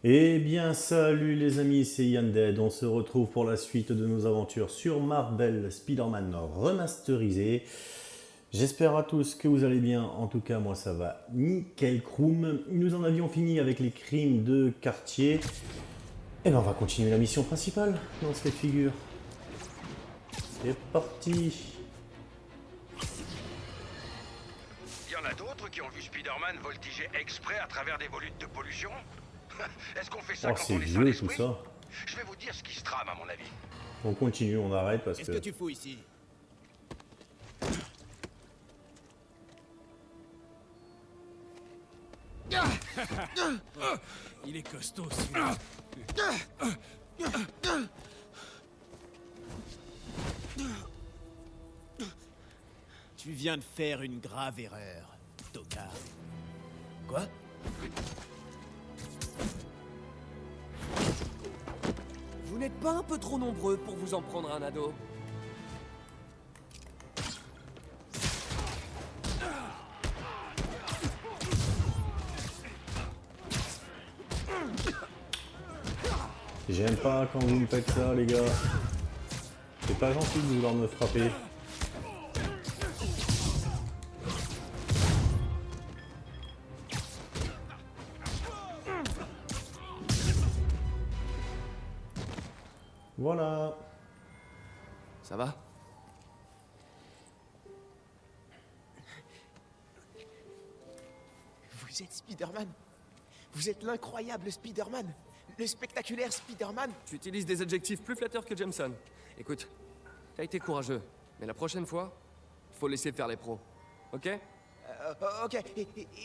Eh bien, salut les amis, c'est Yanded. On se retrouve pour la suite de nos aventures sur Marvel Spider-Man remasterisé. J'espère à tous que vous allez bien. En tout cas, moi ça va nickel croum. Nous en avions fini avec les crimes de quartier. Et bien, on va continuer la mission principale dans ce cas de figure. C'est parti. Il y en a d'autres qui ont vu Spider-Man voltiger exprès à travers des volutes de pollution. Est-ce qu'on fait ça Oh, quand c'est on est sain vieux tout d'esprit? ça. Je vais vous dire ce qui se trame à mon avis. On continue, on arrête parce Qu'est-ce que... que tu fous ici? Il est costaud celui-là. Tu viens de faire une grave erreur, tocard. Quoi? Vous n'êtes pas un peu trop nombreux pour vous en prendre un ado? J'aime pas quand vous me faites ça, les gars. C'est pas gentil de vouloir me frapper. Voilà. Ça va? Vous êtes Spider-Man. Vous êtes l'incroyable Spider-Man. Le spectaculaire Spider-Man. Tu utilises des adjectifs plus flatteurs que Jameson. Écoute, t'as été courageux, mais la prochaine fois, faut laisser faire les pros. Ok? Ok,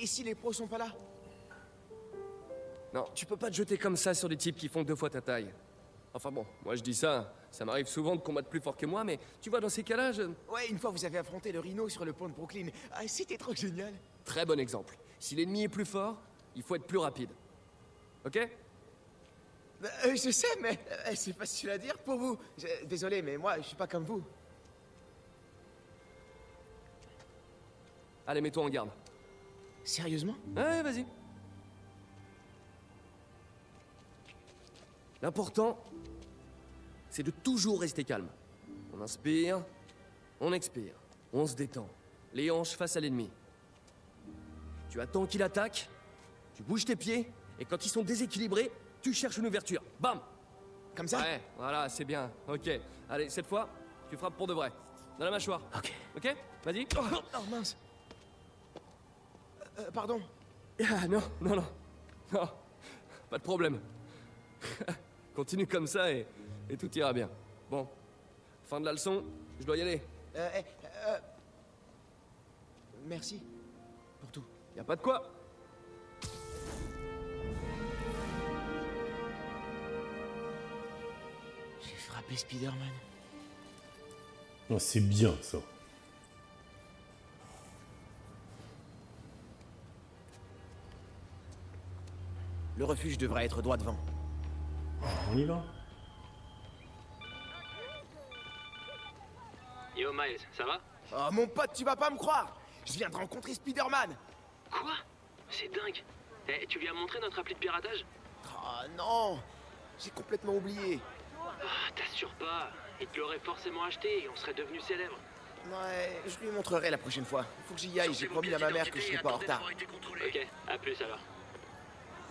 et si les pros sont pas là? Non, tu peux pas te jeter comme ça sur des types qui font 2 fois ta taille. Enfin bon, moi je dis ça, ça m'arrive souvent de combattre plus fort que moi, mais tu vois, dans ces cas-là, Ouais, une fois vous avez affronté le Rhino sur le pont de Brooklyn. Ah, c'était trop génial. Très bon exemple. Si l'ennemi est plus fort, il faut être plus rapide. Ok? Je sais, mais c'est facile à dire pour vous. Désolé, mais moi, je suis pas comme vous. Allez, mets-toi en garde. Sérieusement? Ouais, vas-y. L'important, c'est de toujours rester calme. On inspire, on expire, on se détend. Les hanches face à l'ennemi. Tu attends qu'il attaque, tu bouges tes pieds, et quand ils sont déséquilibrés, tu cherches une ouverture. Bam! Comme ça? Ouais, voilà, c'est bien. Ok. Allez, cette fois, tu frappes pour de vrai. Dans la mâchoire. Ok. Ok? Vas-y. Oh mince. Pardon. Ah, non, non, non. Non, pas de problème. Continue comme ça et tout ira bien. Bon, fin de la leçon, je dois y aller. Merci pour tout. Y a pas de quoi. J'ai frappé Spider-Man. Oh, c'est bien ça. Le refuge devrait être droit devant. On y va. Yo Miles, ça va? Oh mon pote, tu vas pas me croire! Je viens de rencontrer Spider-Man! Quoi? C'est dingue. Eh, tu lui as montré notre appli de piratage? Oh non! J'ai complètement oublié. Ah, t'assures pas. Il te l'aurait forcément acheté et on serait devenu célèbre. Ouais, je lui montrerai la prochaine fois. Faut que j'y aille, j'ai promis à ma mère que je serai pas en retard. Ok, à plus alors.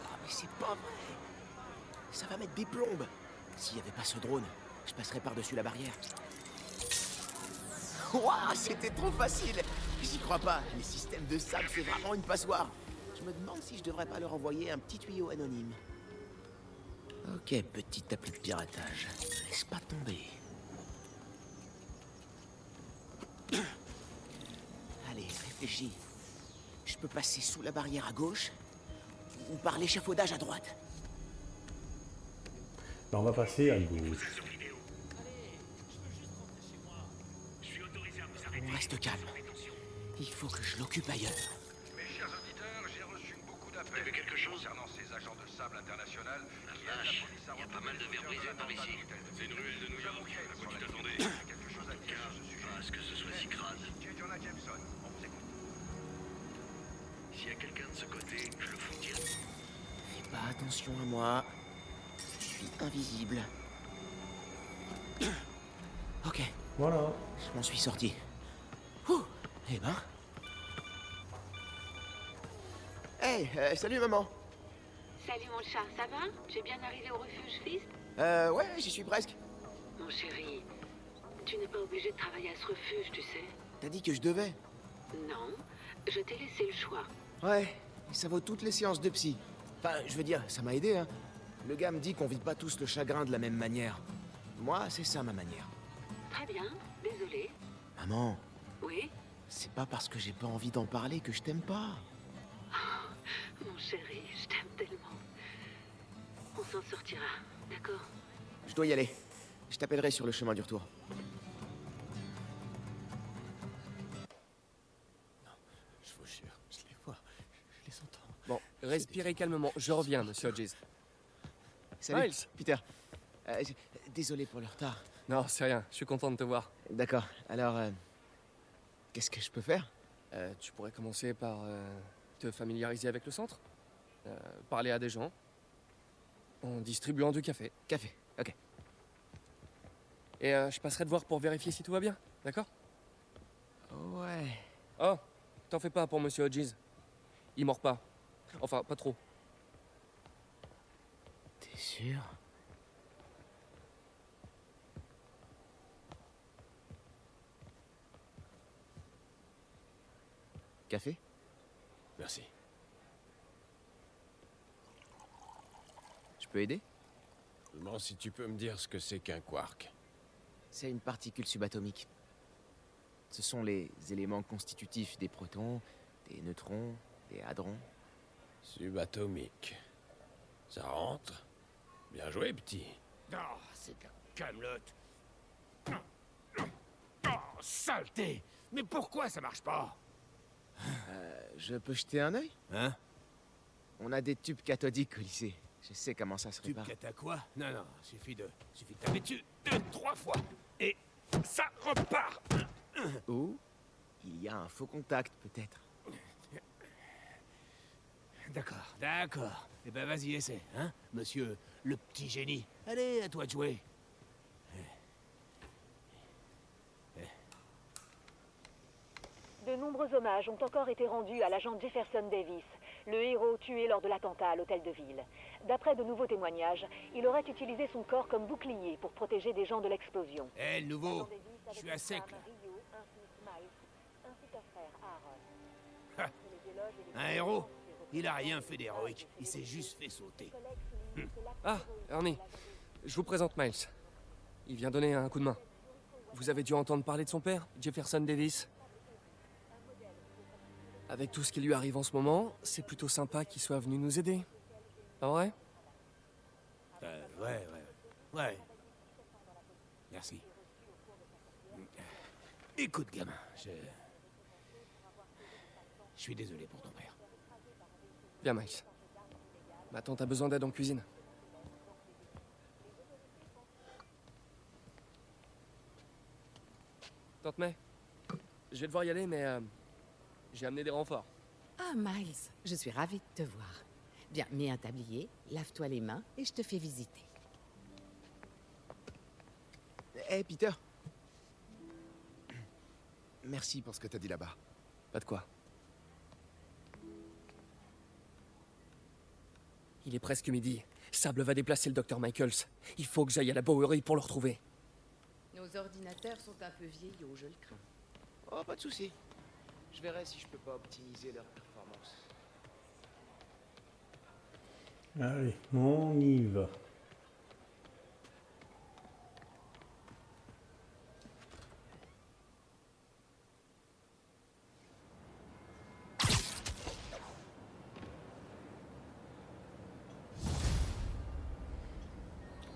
Ah mais c'est pas vrai! Ça va mettre des plombes! S'il y avait pas ce drone, je passerais par-dessus la barrière. Waouh, c'était trop facile! J'y crois pas, les systèmes de sable, c'est vraiment une passoire. Je me demande si je devrais pas leur envoyer un petit tuyau anonyme. Ok, petit appli de piratage. Laisse pas tomber. Allez, réfléchis. Je peux passer sous la barrière à gauche ou par l'échafaudage à droite. Ben, on va passer à gauche. On reste calme. Il faut que je l'occupe ailleurs. Mes chers auditeurs, j'ai reçu beaucoup d'appels concernant ces agents de sable international qui aident la police à y a pas mal de verres brisés par ici. C'est une ruelle de New York. À quoi tu t'attendais? Quelque chose à dire sur ce sujet. À ce que ce soit si crade. J. Jonah Jameson, on vous écoute. S'il y a quelqu'un de ce côté, je le fous direct. Fais pas attention à moi. Je suis invisible. Ok, Voilà. je m'en suis sorti. Ouh, eh ben... Hey, salut maman. Salut mon chat, ça va? Tu es bien arrivé au refuge Fist? Ouais, j'y suis presque. Mon chéri, tu n'es pas obligé de travailler à ce refuge, tu sais. T'as dit que je devais. Non, je t'ai laissé le choix. Ouais, et ça vaut toutes les séances de psy. Enfin, je veux dire, ça m'a aidé, hein. Le gars me dit qu'on vit pas tous le chagrin de la même manière. Moi, c'est ça ma manière. Très bien, désolé. Maman, Oui? c'est pas parce que j'ai pas envie d'en parler que je t'aime pas. Mon chéri, je t'aime tellement. On s'en sortira, d'accord? Je dois y aller. Je t'appellerai sur le chemin du retour. Je vous jure, je les vois. Je les entends. Bon, respirez calmement. Je reviens, monsieur Hodges. Salut, Miles. Peter. Désolé pour le retard. Non, c'est rien. Je suis content de te voir. D'accord, alors... qu'est-ce que je peux faire? Tu pourrais commencer par te familiariser avec le centre. Parler à des gens. En distribuant du café. Café, ok. Et je passerai te voir pour vérifier si tout va bien. D'accord? Ouais... Oh, t'en fais pas pour monsieur Hodges. Il mord pas. Enfin, pas trop. T'es sûr? Café? Merci. Je peux aider? Seulement si tu peux me dire ce que c'est qu'un quark. C'est une particule subatomique. Ce sont les éléments constitutifs des protons, des neutrons, des hadrons. Subatomique. Ça rentre? Bien joué, petit. Oh, c'est de la camelote. Oh, saleté! Mais pourquoi ça marche pas? Je peux jeter un œil? Hein? On a des tubes cathodiques au lycée. Je sais comment ça se Tu répare. cata quoi? Non, non, suffit de taper dessus 2-3 fois. Et ça repart! Ou il y a un faux contact, peut-être. D'accord, d'accord. Eh ben vas-y, essaie, hein, monsieur le petit génie. Allez, à toi de jouer. De nombreux hommages ont encore été rendus à l'agent Jefferson Davis, le héros tué lors de l'attentat à l'hôtel de ville. D'après de nouveaux témoignages, il aurait utilisé son corps comme bouclier pour protéger des gens de l'explosion. Eh, le nouveau, je suis à sec, là. Ha. Un héros? Il a rien fait d'héroïque, il s'est juste fait sauter. Ah, Ernie. Je vous présente Miles. Il vient donner un coup de main. Vous avez dû entendre parler de son père, Jefferson Davis. Avec tout ce qui lui arrive en ce moment, c'est plutôt sympa qu'il soit venu nous aider. Pas vrai? Ouais. Merci. Écoute, gamin, je suis désolé pour ton père. Bien, Miles. Ma tante a besoin d'aide en cuisine. Tante May, je vais devoir y aller, mais j'ai amené des renforts. Ah, Miles, je suis ravie de te voir. Bien, mets un tablier, lave-toi les mains et je te fais visiter. Hé, Peter. Merci pour ce que t'as dit là-bas. Pas de quoi. Il est presque midi. Sable va déplacer le docteur Michaels. Il faut que j'aille à la Bowery pour le retrouver. Nos ordinateurs sont un peu vieillots, je le crains. Oh, pas de souci. Je verrai si je peux pas optimiser leur performance. Allez, on y va.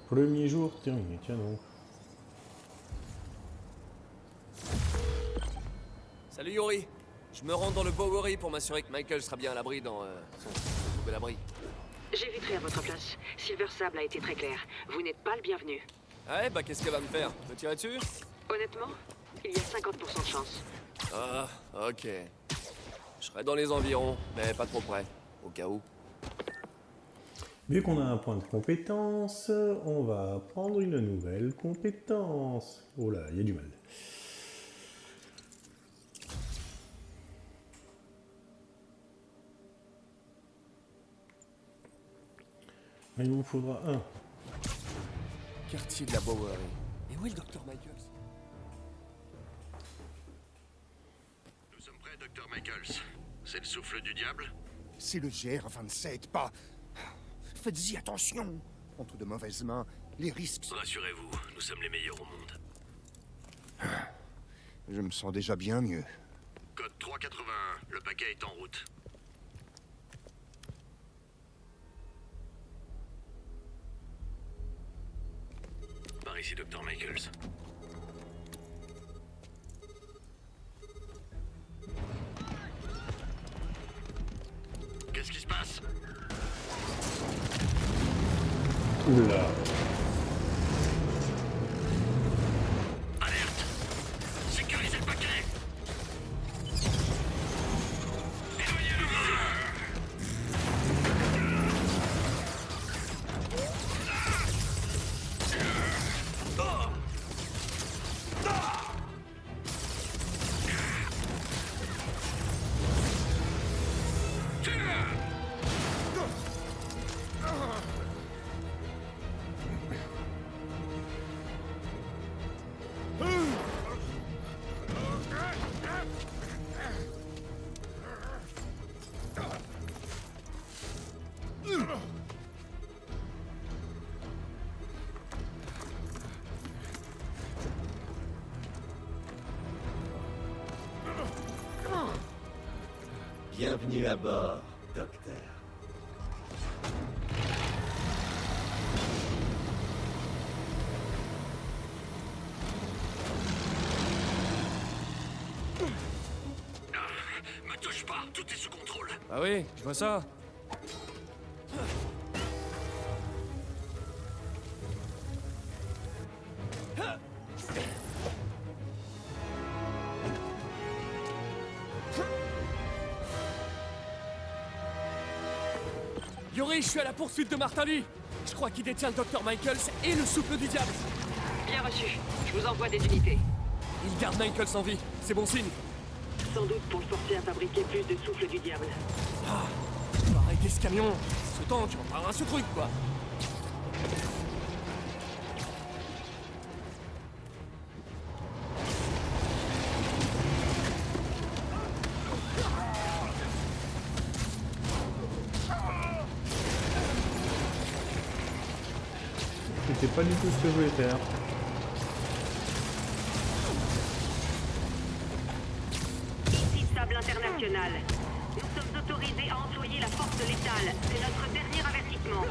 Premier jour terminé, tiens donc. Salut Yori. Je me rends dans le Bowery pour m'assurer que Michael sera bien à l'abri dans son nouvel abri. J'éviterai à votre place. Silver Sable a été très clair. Vous n'êtes pas le bienvenu. Ouais, bah qu'est-ce qu'elle va me faire? Me tirer dessus? Honnêtement, il y a 50% de chance. Ah, ok. Je serai dans les environs, mais pas trop près, au cas où. Vu qu'on a un point de compétence, on va prendre une nouvelle compétence. Oh là, il y a du mal. Il vous faudra un. Quartier de la Bowery. Et où est le docteur Michaels? Nous sommes prêts, Dr. Michaels. C'est le souffle du diable? C'est le GR27, pas... Faites-y attention. Entre de mauvaises mains, les risques... Rassurez-vous, nous sommes les meilleurs au monde. Je me sens déjà bien mieux. Code 381, le paquet est en route. Par ici, Dr. Michaels. Qu'est-ce qui se passe? Oula. Alerte! Sécurisez le paquet! Éloignez le Bienvenue à bord, docteur. Me touche pas, tout est sous contrôle. Ah oui, je vois ça. Yori, je suis à la poursuite de Martin Lee. Je crois qu'il détient le Dr. Michaels et le souffle du diable. Bien reçu. Je vous envoie des unités. Il garde Michaels en vie, c'est bon signe. Sans doute pour le forcer à fabriquer plus de souffle du diable. Ah, on va arrêter ce camion. Ce tank, on parlera ce truc, quoi. C'était pas du tout ce que je voulais faire. Ici Sable International. Nous sommes autorisés à employer la force létale. C'est notre dernier avertissement.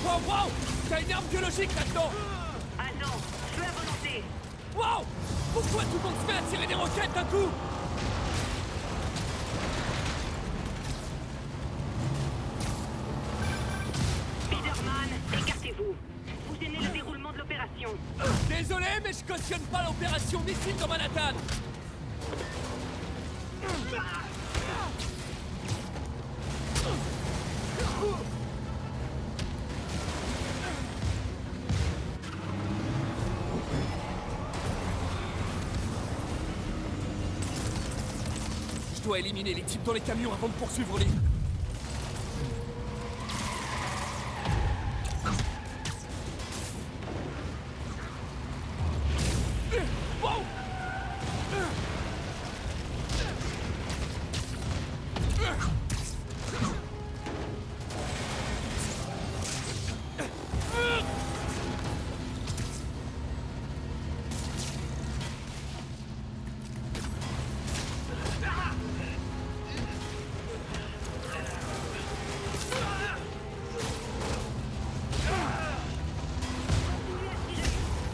Wow, wow! T'as une arme biologique là-dedans! Agent, feu à volonté. Wow! Pourquoi tout le monde se met à tirer des roquettes d'un coup? Spider-Man, écartez-vous. Vous gênez le déroulement de l'opération. Désolé, mais je cautionne pas l'opération missile dans Manhattan! Je dois éliminer les types dans les camions avant de poursuivre Lee. Wow!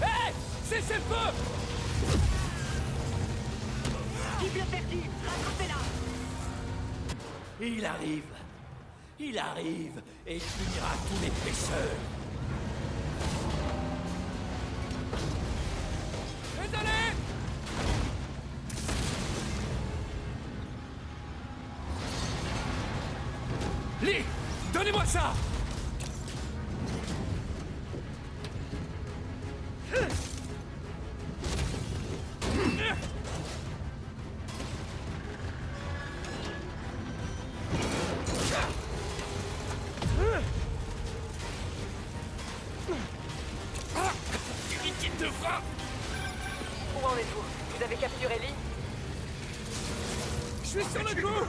Hey! Cessez le feu! Cible perdue, rattrapez-la. Il arrive. Il arrive et il finira tous les pêcheurs. Désolé! Lee, donnez-moi ça! Où en êtes-vous? Vous avez capturé Lee? Je suis sur le coup!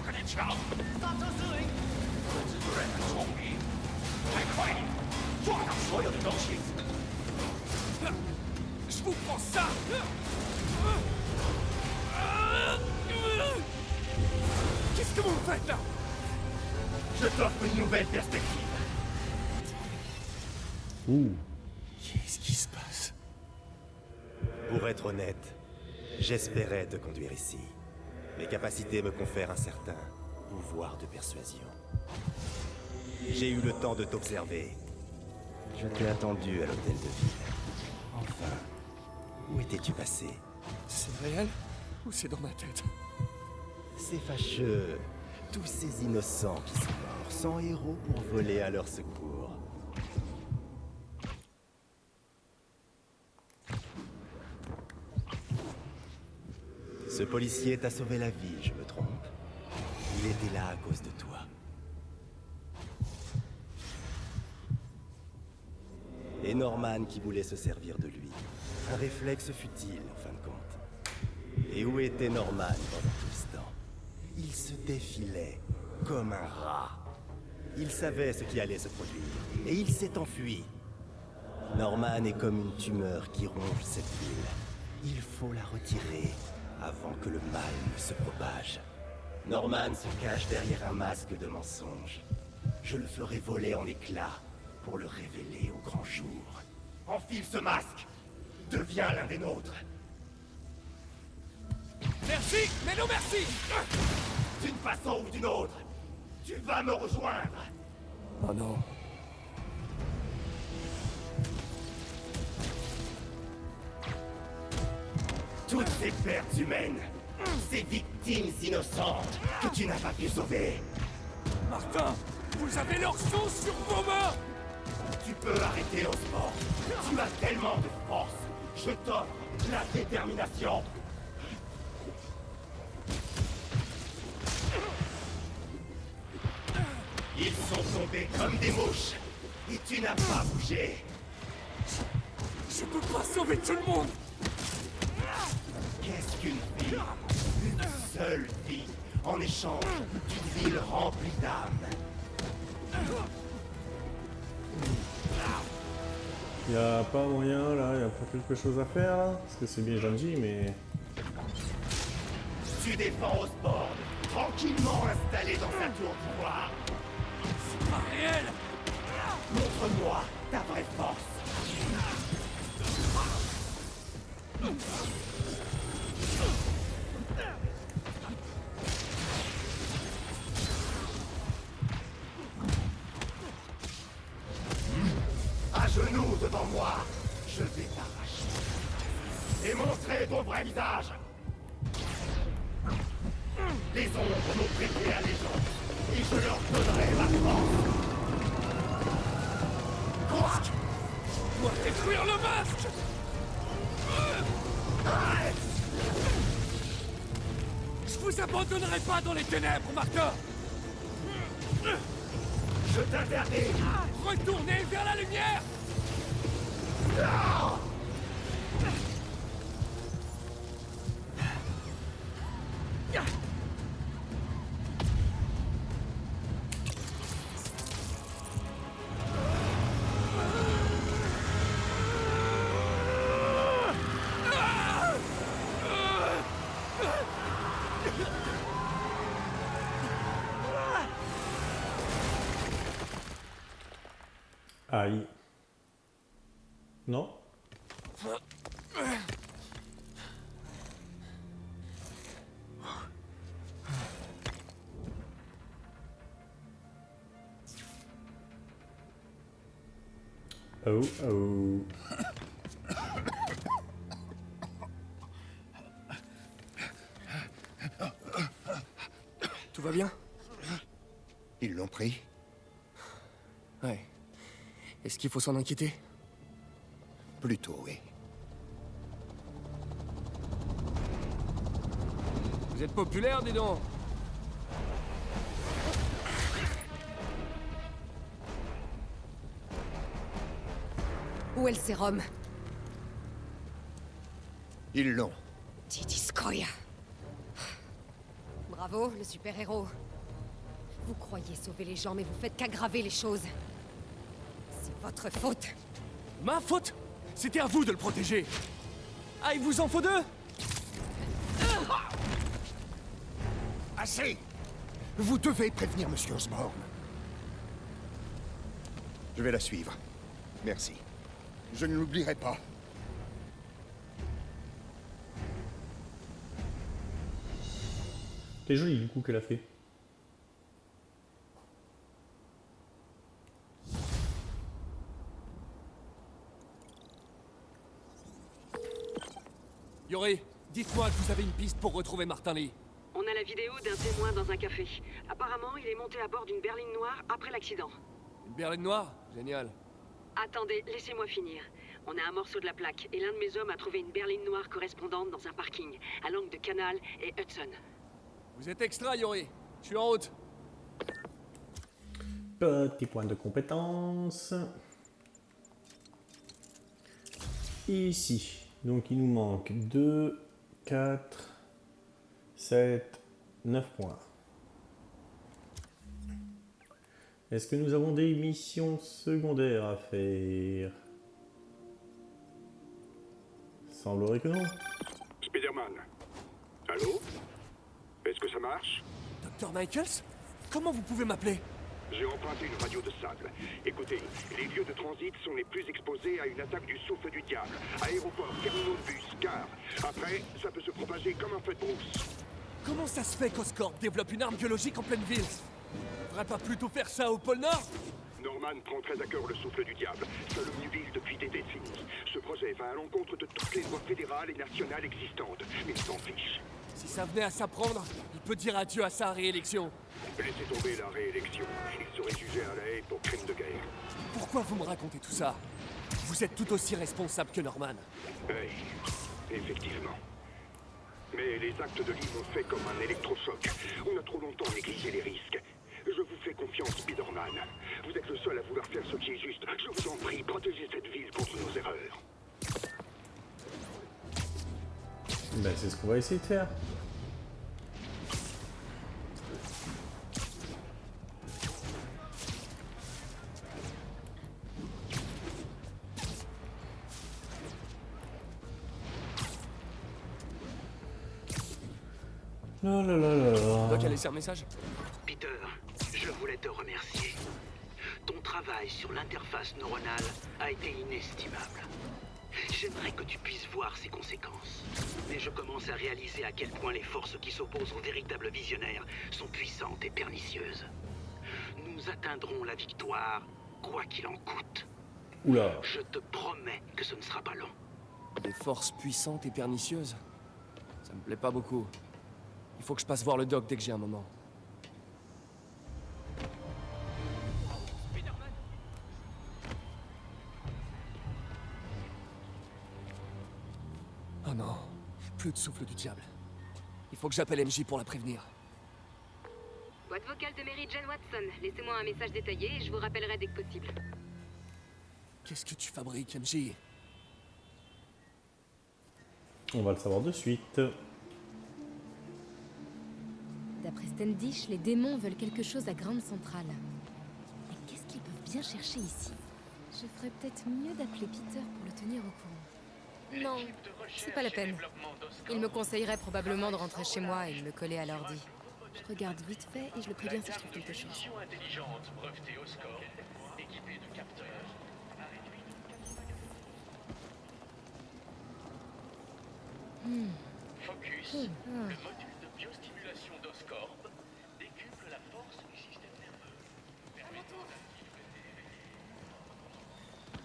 Je vous prends ça! Qu'est-ce que vous faites là? Je t'offre une nouvelle perspective. Ouh. Qu'est-ce qui se passe? Pour être honnête, j'espérais te conduire ici. Mes capacités me confèrent un certain pouvoir de persuasion. J'ai eu le temps de t'observer. Je t'ai attendu à l'hôtel de ville. Enfin, où étais-tu passé? C'est réel ou c'est dans ma tête? C'est fâcheux. Tous ces innocents qui sont morts sans héros pour voler à leur secours. Ce policier t'a sauvé la vie, je me trompe? Il était là à cause de toi. Et Norman qui voulait se servir de lui. Un réflexe futile, en fin de compte. Et où était Norman pendant tout ce temps? Il se défilait comme un rat. Il savait ce qui allait se produire, et il s'est enfui. Norman est comme une tumeur qui ronge cette ville. Il faut la retirer avant que le mal ne se propage. Norman se cache derrière un masque de mensonge. Je le ferai voler en éclats pour le révéler au grand jour. Enfile ce masque! Deviens l'un des nôtres! Merci, mais non merci! D'une façon ou d'une autre, tu vas me rejoindre! Oh non. Toutes ces pertes humaines, ces victimes innocentes que tu n'as pas pu sauver. Martin, vous avez leur sang sur vos mains! Tu peux arrêter Osborn. Tu as tellement de force. Je t'offre la détermination. Ils sont tombés comme des mouches. Et tu n'as pas bougé. Je peux pas sauver tout le monde! Qu'est-ce qu'une vie? Une seule vie, en échange d'une ville remplie d'âmes. Y a pas moyen là, y a pas quelque chose à faire là? Parce que c'est bien gentil, mais. Tu défends Osborn, tranquillement installé dans sa tour d'ivoire. C'est pas réel! Montre-moi ta vraie force. À genoux devant moi, je vais t'arracher et montrer ton vrai visage. Les ombres m'ont prêté allégeance et je leur donnerai ma force. Masque! Dois détruire le masque! Je vous abandonnerai pas dans les ténèbres, Martin! Je t'interdis! Retournez vers la lumière! Non! Aïe. Non? Oh, oh. Tout va bien? Ils l'ont pris? Ouais. Est-ce qu'il faut s'en inquiéter? Plutôt, oui. Vous êtes populaire, dis donc. Où est le sérum? Ils l'ont. Didiskoya. Bravo, le super-héros. Vous croyez sauver les gens, mais vous faites qu'aggraver les choses. C'est votre faute. Ma faute? C'était à vous de le protéger. Ah, il vous en faut deux? Assez! Vous devez prévenir Monsieur Osborn. Je vais la suivre. Merci. Je ne l'oublierai pas. C'est joli du coup qu'elle a fait. Yori, dites-moi que vous avez une piste pour retrouver Martin Lee. On a la vidéo d'un témoin dans un café. Apparemment, il est monté à bord d'une berline noire après l'accident. Une berline noire? Génial. Attendez, laissez-moi finir. On a un morceau de la plaque, et l'un de mes hommes a trouvé une berline noire correspondante dans un parking, à l'angle de Canal et Hudson. Vous êtes extra, Yori. Je suis en route. Petit point de compétence. Ici. Donc il nous manque 2, 4, 7, 9 points. Est-ce que nous avons des missions secondaires à faire? Semblerait que non. Spider-Man. Allô? Est-ce que ça marche? Dr. Michaels? Comment vous pouvez m'appeler? J'ai emprunté une radio de sable. Écoutez, les lieux de transit sont les plus exposés à une attaque du souffle du diable. Aéroport, terminaux de bus, gare. Après, ça peut se propager comme un feu de brousse. Comment ça se fait qu'Oscorp développe une arme biologique en pleine ville? On devrait pas plutôt faire ça au pôle Nord? Norman prend très à cœur le souffle du diable. Seule une ville depuis des décennies. Ce projet va à l'encontre de toutes les lois fédérales et nationales existantes. Mais il s'en fiche. Si ça venait à s'apprendre, il peut dire adieu à sa réélection. Laissez tomber la réélection. Il serait jugé à La Haye pour crime de guerre. Pourquoi vous me racontez tout ça? Vous êtes tout aussi responsable que Norman. Oui, effectivement. Mais les actes de Lee m'ont fait comme un électrochoc. On a trop longtemps négligé les risques. Je vous fais confiance, Spider-Man. Vous êtes le seul à vouloir faire ce qui est juste. Je vous en prie, protégez cette ville contre nos erreurs. Ben, c'est ce qu'on va essayer de faire. La la la la la. Doc a laissé un message? Peter, je voulais te remercier. Ton travail sur l'interface neuronale a été inestimable. J'aimerais que tu puisses voir ses conséquences. Mais je commence à réaliser à quel point les forces qui s'opposent aux véritables visionnaires sont puissantes et pernicieuses. Nous atteindrons la victoire, quoi qu'il en coûte. Oula. Je te promets que ce ne sera pas long. Des forces puissantes et pernicieuses? Ça me plaît pas beaucoup. Il faut que je passe voir le doc dès que j'ai un moment. Oh non, plus de souffle du diable. Il faut que j'appelle MJ pour la prévenir. Boîte vocale de Mary Jane Watson. Laissez-moi un message détaillé et je vous rappellerai dès que possible. Qu'est-ce que tu fabriques, MJ? On va le savoir de suite. D'après Standish, les démons veulent quelque chose à Grande Centrale. Mais qu'est-ce qu'ils peuvent bien chercher ici? Je ferais peut-être mieux d'appeler Peter pour le tenir au courant. Non, c'est pas la peine. Il me conseillerait probablement de rentrer chez moi et de me coller à l'ordi. Je regarde vite fait et je le préviens si je trouve quelque chose. Intelligente brevetée Oscorp, équipée de capteurs. Focus, le module de biostimulation d'Oscorp décuple la force du système nerveux, permettant d'activer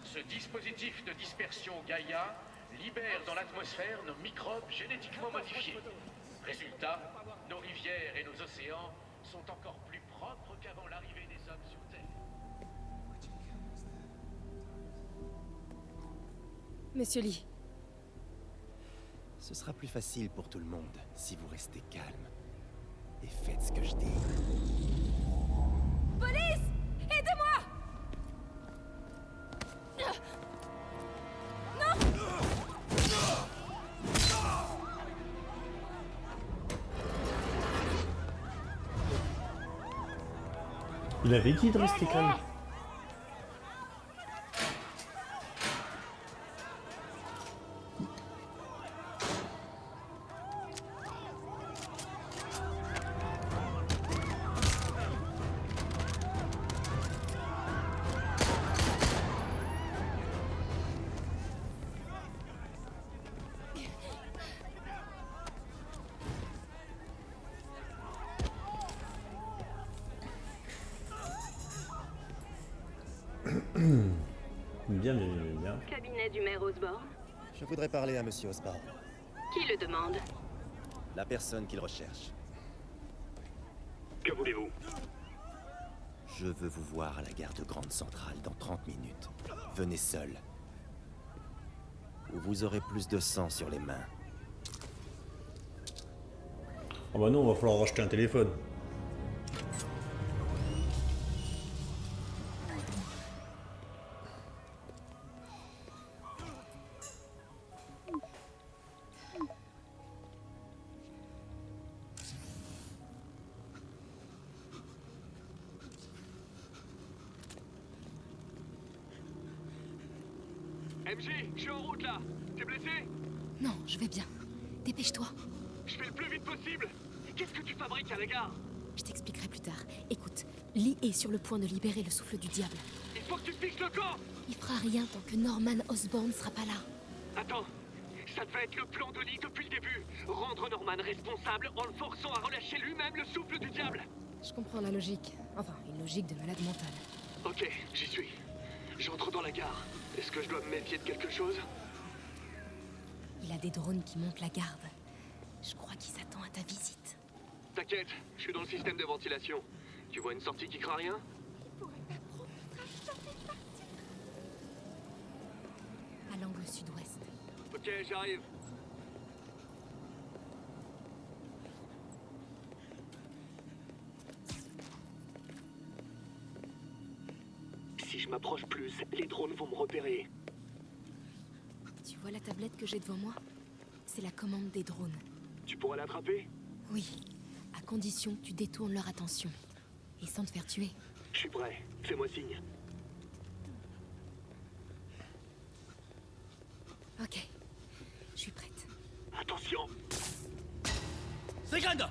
des... Ce dispositif de dispersion Gaïa libère dans l'atmosphère nos microbes génétiquement modifiés. Résultat, nos rivières et nos océans sont encore plus propres qu'avant l'arrivée des hommes sur Terre. Monsieur Lee. Ce sera plus facile pour tout le monde si vous restez calme. Et faites ce que je dis. Police! Aidez-moi! Il avait dit de rester calme. Bien. Cabinet du maire Osborne. Je voudrais parler à Monsieur Osborne. Qui le demande? La personne qu'il recherche. Que voulez-vous? Je veux vous voir à la gare de Grande Centrale dans 30 minutes. Venez seul. Ou vous aurez plus de sang sur les mains. Oh bah non, va falloir racheter un téléphone. MJ, je suis en route là. T'es blessé? Non, je vais bien. Dépêche-toi. Je fais le plus vite possible. Qu'est-ce que tu fabriques à la gare? Je t'expliquerai plus tard. Écoute, Lee est sur le point de libérer le souffle du diable. Il faut que tu fixes le camp. Il fera rien tant que Norman Osborn sera pas là. Attends, ça devait être le plan de Lee depuis le début. Rendre Norman responsable en le forçant à relâcher lui-même le souffle du diable. Je comprends la logique. Enfin, une logique de malade mental. Ok, j'y suis. J'entre dans la gare. Est-ce que je dois me méfier de quelque chose? Il a des drones qui montent la garde. Je crois qu'il s'attend à ta visite. T'inquiète, je suis dans le système de ventilation. Tu vois une sortie qui craint rien? À l'angle sud-ouest. Ok, j'arrive. Si je m'approche plus, les drones vont me repérer. Tu vois la tablette que j'ai devant moi? C'est la commande des drones. Tu pourras l'attraper? Oui, à condition que tu détournes leur attention. Et sans te faire tuer. Je suis prêt, fais-moi signe. Ok, je suis prête. Attention! Second!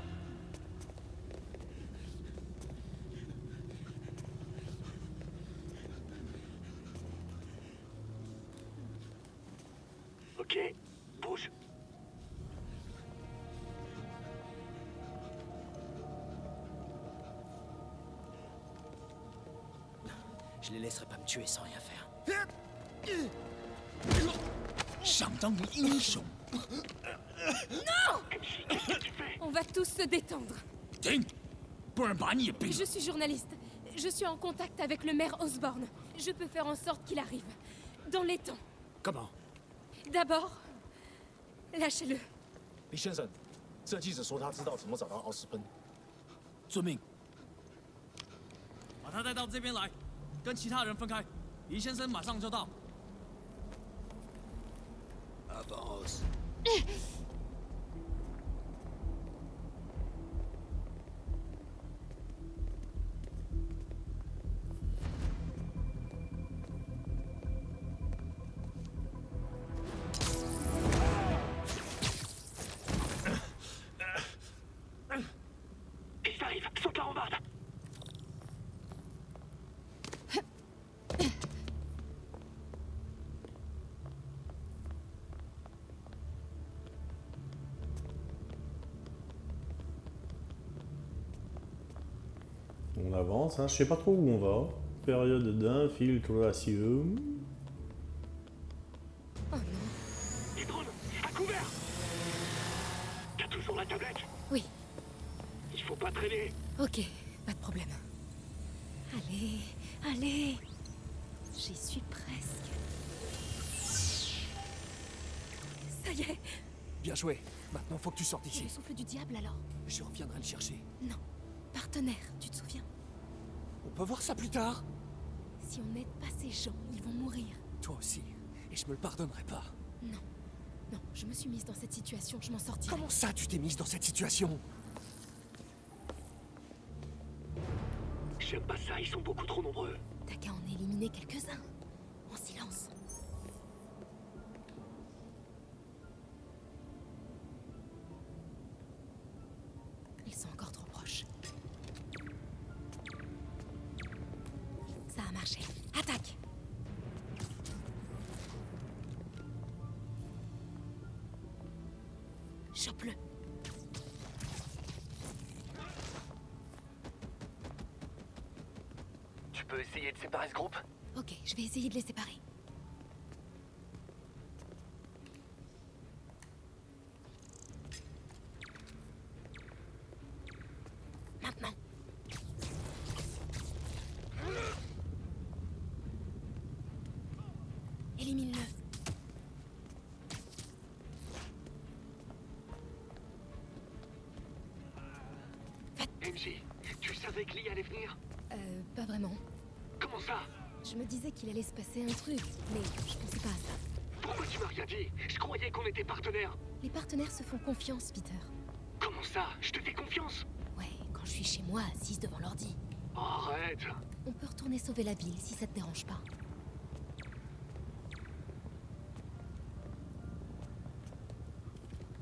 Ok, bouge. Je les laisserai pas me tuer sans rien faire. Non! On va tous se détendre. Je suis journaliste. Je suis en contact avec le maire Osborne. Je peux faire en sorte qu'il arrive. Dans les temps. Comment? D'abord, lâchez-le. 李先生，这记者说他知道怎么找到奥斯奔。遵命。把他带到这边来，跟其他人分开。李先生马上就到。Avance. Ils arrivent, saute la rambarde. On avance, hein. Je sais pas trop où on va. Période d'infiltration. Les drones, à couvert. T'as toujours la tablette? Oui. Il faut pas traîner. Ok, pas de problème. Allez, allez. J'y suis presque. Ça y est, Bien joué. Maintenant, faut que tu sortes Et d'ici. le souffle du diable alors? Je reviendrai le chercher. Non. Partenaire, tu te souviens? On peut voir ça plus tard? Si on n'aide pas ces gens, ils vont mourir. Toi aussi. Et je me le pardonnerai pas. Non. Non, je me suis mise dans cette situation, je m'en sortirai. Comment ça, tu t'es mise dans cette situation? J'aime pas ça, ils sont beaucoup trop nombreux. T'as qu'à en éliminer quelques-uns. En silence. Ils sont encore trop proches. Ça a marché. Attaque! Chope-le. Tu peux essayer de séparer ce groupe? Ok, je vais essayer de les séparer. Maintenant. Élimine-le. MJ, tu savais que Lee allait venir? Pas vraiment. Comment ça? Je me disais qu'il allait se passer un truc, mais je pensais pas à ça. Pourquoi tu m'as rien dit? Je croyais qu'on était partenaires. Les partenaires se font confiance, Peter. Comment ça? Je te fais confiance? Ouais, quand je suis chez moi, assise devant l'ordi. Arrête! On peut retourner sauver la ville si ça te dérange pas.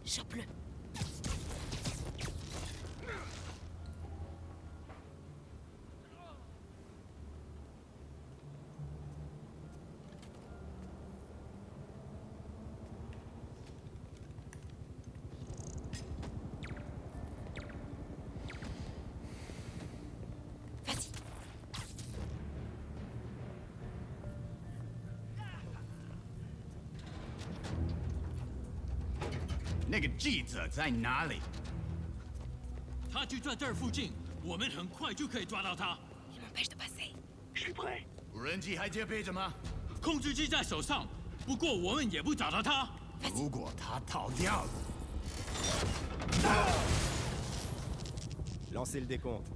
Chope-le. Vas-y. 那个记者在哪里？他就在这儿附近，我们很快就可以抓到他。 Il m'empêche de passer. Je suis prêt. 无人机还接备着吗？控制器在手上，不过我们也不找到他。如果他逃掉了， Lancez le décompte.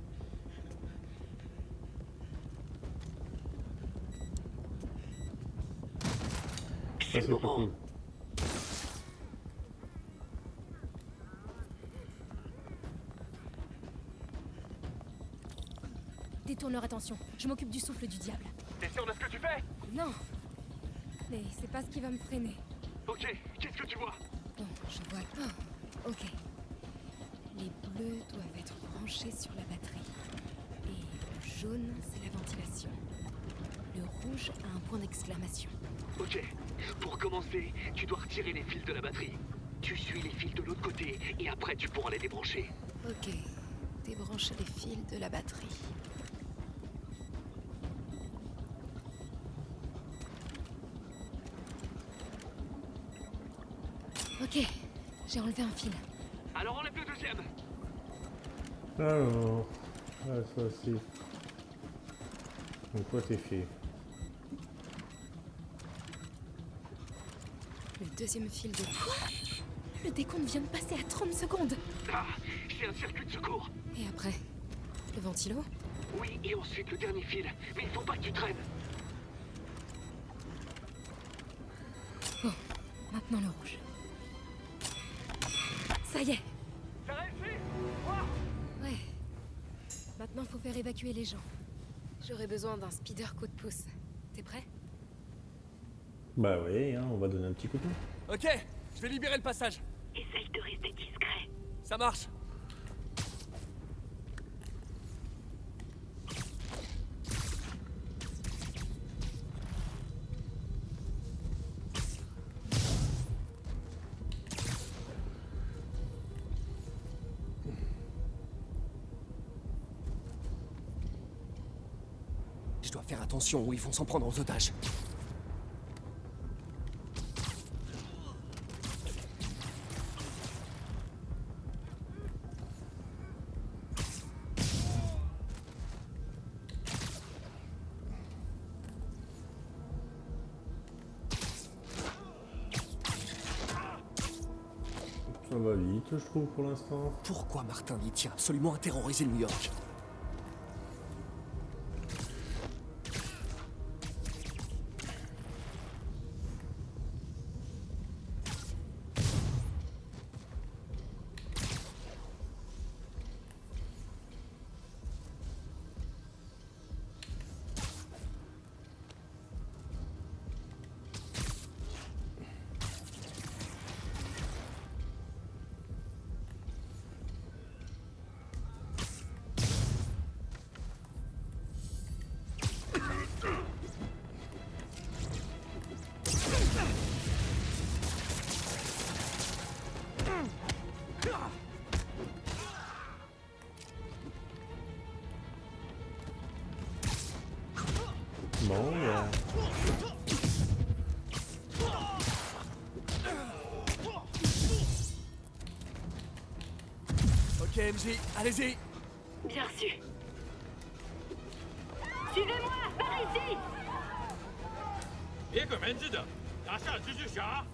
Ça, c'est pas cool. Détourne leur attention. Je m'occupe du souffle du diable. T'es sûr de ce que tu fais? Non. Mais c'est pas ce qui va me freiner. Ok, qu'est-ce que tu vois? Bon, je vois pas. Ok. Les bleus doivent être branchés sur la batterie. Et le jaune, c'est la ventilation. Le rouge a un point d'exclamation. Ok, pour commencer, tu dois retirer les fils de la batterie. Tu suis les fils de l'autre côté et après tu pourras les débrancher. Ok. Débrancher les fils de la batterie. Ok, j'ai enlevé un fil. Alors enlève le deuxième. Alors, ça c'est... Donc quoi t'es fait? Le deuxième fil de... Quoi? Le décompte vient de passer à 30 secondes. Ah, c'est un circuit de secours. Et après? Le ventilo? Oui, et ensuite le dernier fil. Mais il faut pas que tu traînes. Bon, maintenant le rouge. Ça y est. Ça réussit? Ouais. Maintenant, faut faire évacuer les gens. J'aurais besoin d'un speeder coup de pouce. T'es prêt? Bah oui, hein, on va donner un petit coup de main. Ok, je vais libérer le passage. Essaye de rester discret. Ça marche. Je dois faire attention ou ils vont s'en prendre aux otages. Ça va vite, je trouve, pour l'instant. Pourquoi Martin Lee tient absolument à terroriser New York? Bon, Ok, MJ, allez-y. Bien reçu. Suivez-moi, par ici. 别给门子的，拿下蜘蛛侠！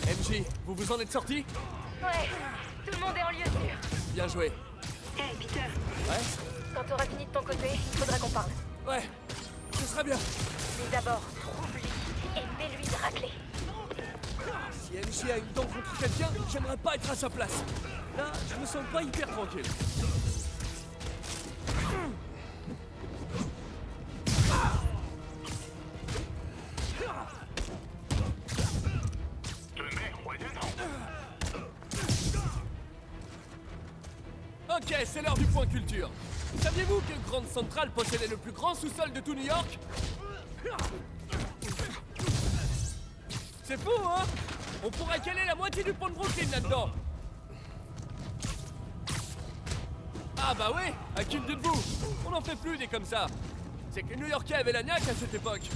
MJ, vous vous en êtes sorti? Ouais, tout le monde est en lieu sûr. Bien joué. Hey, Peter. Ouais? Quand t'auras fini de ton côté, il faudra qu'on parle. Ouais, ce sera bien. Mais d'abord, trouve-lui et fais-lui de racler. Si MJ a une dent contre quelqu'un, j'aimerais pas être à sa place. Là, je me sens pas hyper tranquille. Ok, c'est l'heure du point culture. Saviez-vous que Grand Central possédait le plus grand sous-sol de tout New York? C'est fou, hein? On pourrait caler la moitié du pont de Brooklyn là-dedans. Ah bah ouais, à qui de vous? On n'en fait plus des comme ça. C'est que les New-Yorkais avaient la niaque à cette époque.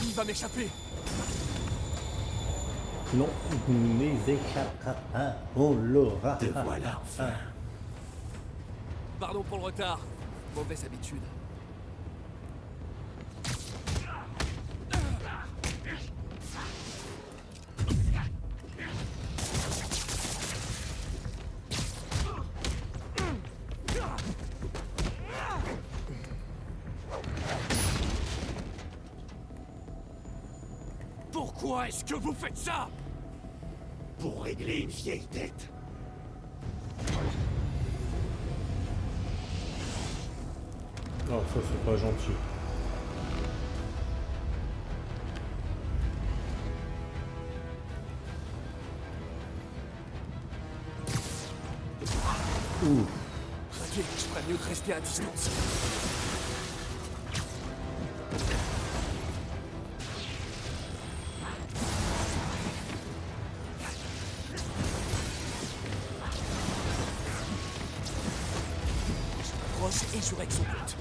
Il va m'échapper. Non, mais échappera pas, on l'aura. Te voilà enfin. Pardon pour le retard. Mauvaise habitude. Pourquoi est-ce que vous faites ça? Pour régler une vieille dette. Non, ça c'est pas gentil. Ouh. Ok, je ferais mieux de rester à distance. Et je règle son compte.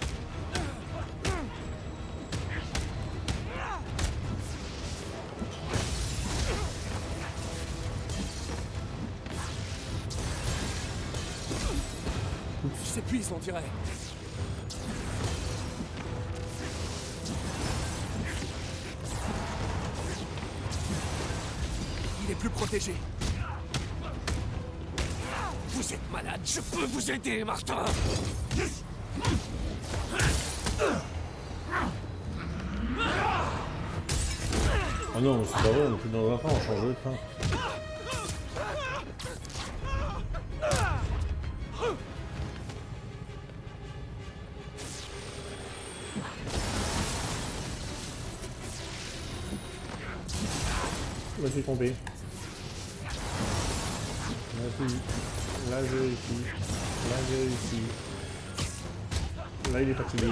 Il s'épuise, on dirait. Il est plus protégé. Vous êtes malade, je peux vous aider, Martin. Ah non, c'est pas vrai, on est plus dans un train, on change de train. Je me suis trompé. Là j'ai réussi. Là j'ai réussi. Là il est fatigué.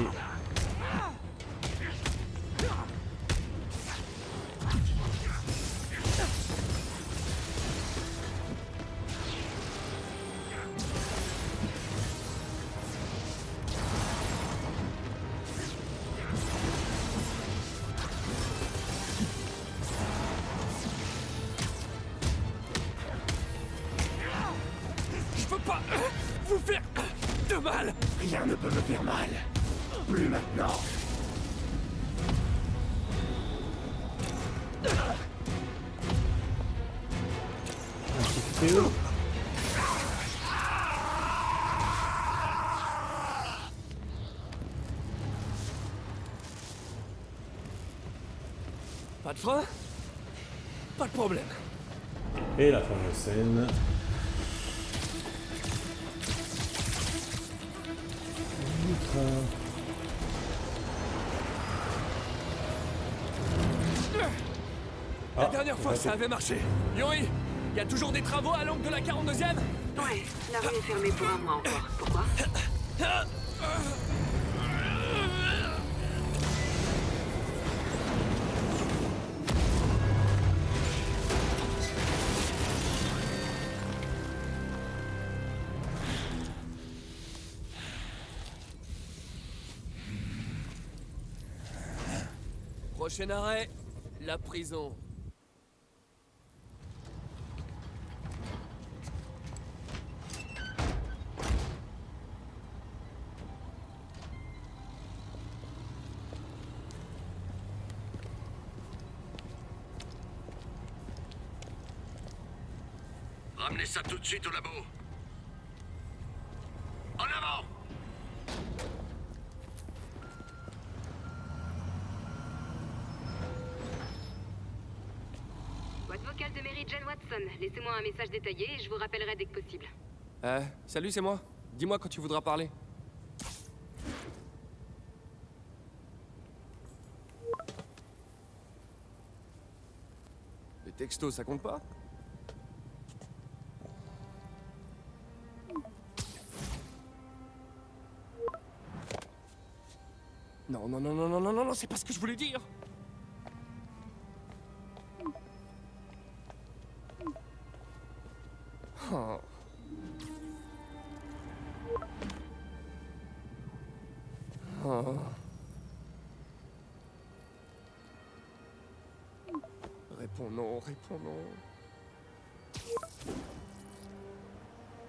Je veux pas vous faire de mal. Rien ne peut me faire mal. Plus maintenant. Pas de frein? Pas de problème. Et la fameuse scène. La dernière fois, ça avait marché. Yuri, il y a toujours des travaux à l'angle de la 42e? Ouais, la rue est fermée pour un mois encore. Pourquoi? Prochain arrêt, la prison. Ramenez ça tout de suite au labo. En avant! Boîte vocale de Mary Jane Watson. Laissez-moi un message détaillé et je vous rappellerai dès que possible. Salut, c'est moi. Dis-moi quand tu voudras parler. Les textos, ça compte pas? Non, non, non, non, non, non, non, non, c'est pas ce que je voulais dire. Oh. Oh. Réponds non, réponds non.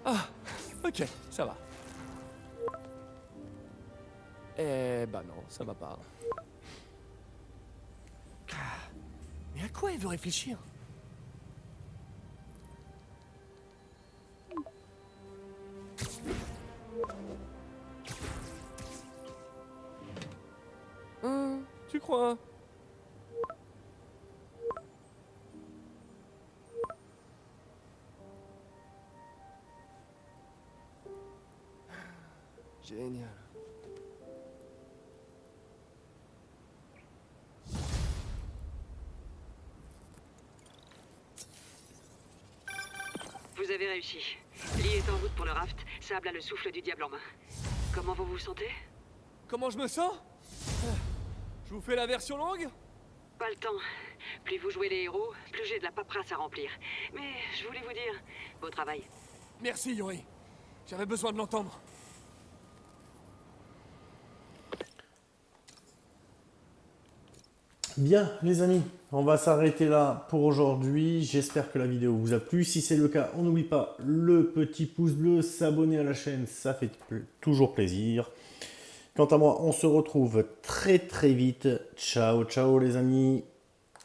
Ah, ok, ça va. Eh bah non, ça va pas. Mais à quoi elle veut réfléchir? Tu crois? Génial. Vous avez réussi. Lee est en route pour le raft. Sable a le souffle du diable en main. Comment vous vous sentez? Comment je me sens? Je vous fais la version longue? Pas le temps. Plus vous jouez les héros, plus j'ai de la paperasse à remplir. Mais je voulais vous dire, beau travail. Merci, Yuri. J'avais besoin de l'entendre. Bien, les amis, on va s'arrêter là pour aujourd'hui. J'espère que la vidéo vous a plu. Si c'est le cas, on n'oublie pas le petit pouce bleu, s'abonner à la chaîne, ça fait toujours plaisir. Quant à moi, on se retrouve très très vite. Ciao, ciao les amis.